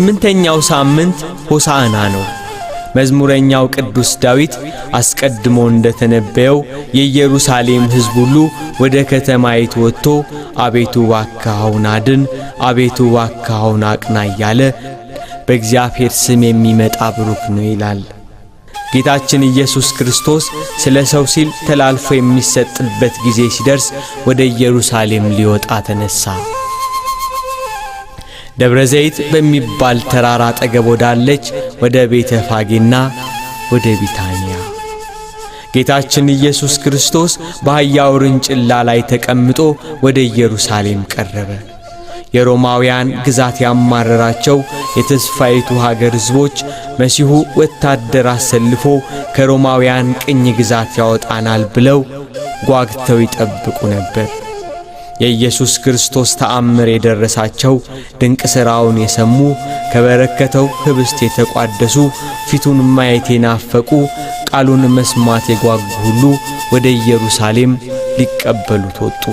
8ኛው ሳምንት ሆሳዕና ነው። መዝሙረኛው ቅዱስ ዳዊት አስቀድሞ እንደተነበየው የኢየሩሳሌም ሕዝብ ሁሉ ወደ ከተማይቱ ወጥቶ አቤቱ እባክህ አሁን አድን፣ አቤቱ እባክህ አሁን አቅና እያለ በእግዚአብሔር ስም የሚመጣ ብሩክ ነው ይላል። ጌታችን ኢየሱስ ክርስቶስ ስለ ሰው ሲል ተላልፎ የሚሰጥበት ጊዜ ሲደርስ ወደ ኢየሩሳሌም ሊወጣ ተነሳ። ደብረ ዘይት በሚባል ተራራ አጠገብ ወዳለች ወደ ቤተ ፋጌና ወደ ቢታንያ ጌታችን ኢየሱስ ክርስቶስ በአህያ ውርንጭላ ላይ ተቀምጦ ወደ ኢየሩሳሌም ቀረበ። የሮማውያን ግዛት ያማረራቸው የተስፋይቱ ሀገር ሕዝቦች መሲሁ ወታደር አሰልፎ ከሮማውያን ቅኝ ግዛት ያወጣናል ብለው ጓግተው ይጠብቁ ነበር። የኢየሱስ ክርስቶስ ተአምር የደረሳቸው ድንቅ ሥራውን የሰሙ ከበረከተው ኅብስት የተቋደሱ ፊቱን ማየት የናፈቁ ቃሉን መስማት የጓጉ ሁሉ ወደ ኢየሩሳሌም ሊቀበሉት ወጡ።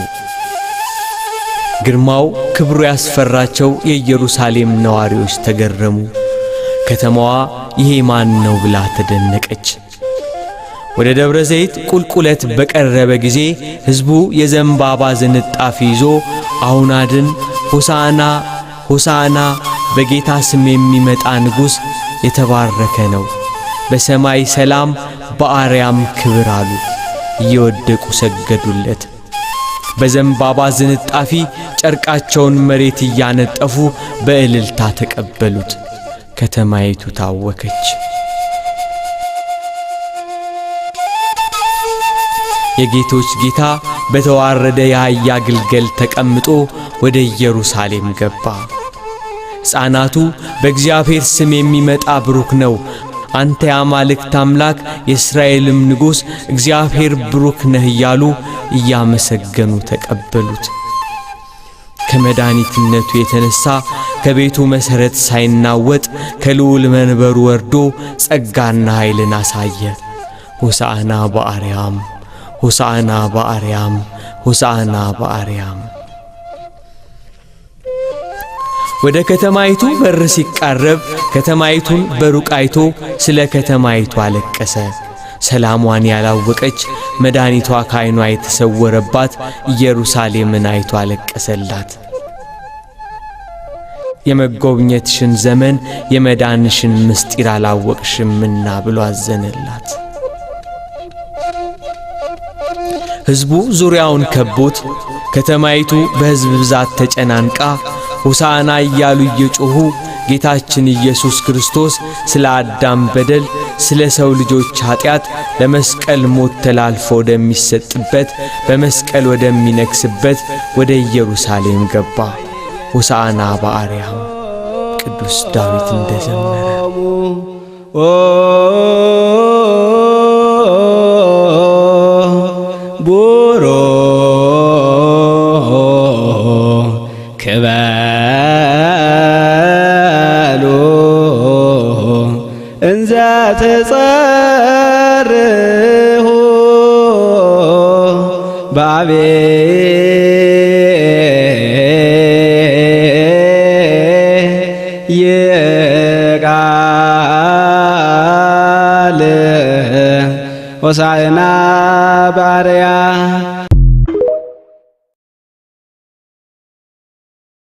ግርማው ክብሩ ያስፈራቸው የኢየሩሳሌም ነዋሪዎች ተገረሙ። ከተማዋ ይሄ ማን ነው ብላ ተደነቀች። ወደ ደብረ ዘይት ቁልቁለት በቀረበ ጊዜ ሕዝቡ የዘንባባ ዝንጣፊ ይዞ አሁን አድን፣ ሆሳዕና ሆሳዕና፣ በጌታ ስም የሚመጣ ንጉሥ የተባረከ ነው፣ በሰማይ ሰላም በአርያም ክብር አሉ። እየወደቁ ሰገዱለት። በዘንባባ ዝንጣፊ ጨርቃቸውን መሬት እያነጠፉ በእልልታ ተቀበሉት። ከተማይቱ ታወከች። የጌቶች ጌታ በተዋረደ የአህያ ግልገል ተቀምጦ ወደ ኢየሩሳሌም ገባ። ሕፃናቱ በእግዚአብሔር ስም የሚመጣ ብሩክ ነው፣ አንተ የአማልክት አምላክ የእስራኤልም ንጉሥ እግዚአብሔር ብሩክ ነህ እያሉ እያመሰገኑ ተቀበሉት። ከመድኃኒትነቱ የተነሣ ከቤቱ መሠረት ሳይናወጥ ከልዑል መንበሩ ወርዶ ጸጋና ኃይልን አሳየ። ሆሳዕና በአርያም ሆሳዕና በአርያም ሆሳዕና በአርያም። ወደ ከተማይቱ በር ሲቃረብ ከተማይቱን በሩቅ አይቶ ስለ ከተማይቱ አለቀሰ። ሰላሟን ያላወቀች መድኃኒቷ ከዓይኗ የተሰወረባት ኢየሩሳሌምን አይቶ አለቀሰላት። የመጎብኘትሽን ዘመን የመዳንሽን ምስጢር አላወቅሽምና ብሎ አዘነላት። ሕዝቡ ዙሪያውን ከቦት ከተማይቱ በሕዝብ ብዛት ተጨናንቃ ሆሳዕና እያሉ እየጮኹ ጌታችን ኢየሱስ ክርስቶስ ስለ አዳም በደል ስለ ሰው ልጆች ኃጢአት ለመስቀል ሞት ተላልፎ ወደሚሰጥበት በመስቀል ወደሚነግስበት ወደ ኢየሩሳሌም ገባ። ሆሳዕና በአርያም ቅዱስ ዳዊት እንደዘመረ ቡሮ ክበሉ እንዘ ተጸርሁ በአብየ ቃል ሆሳዕና በአርያም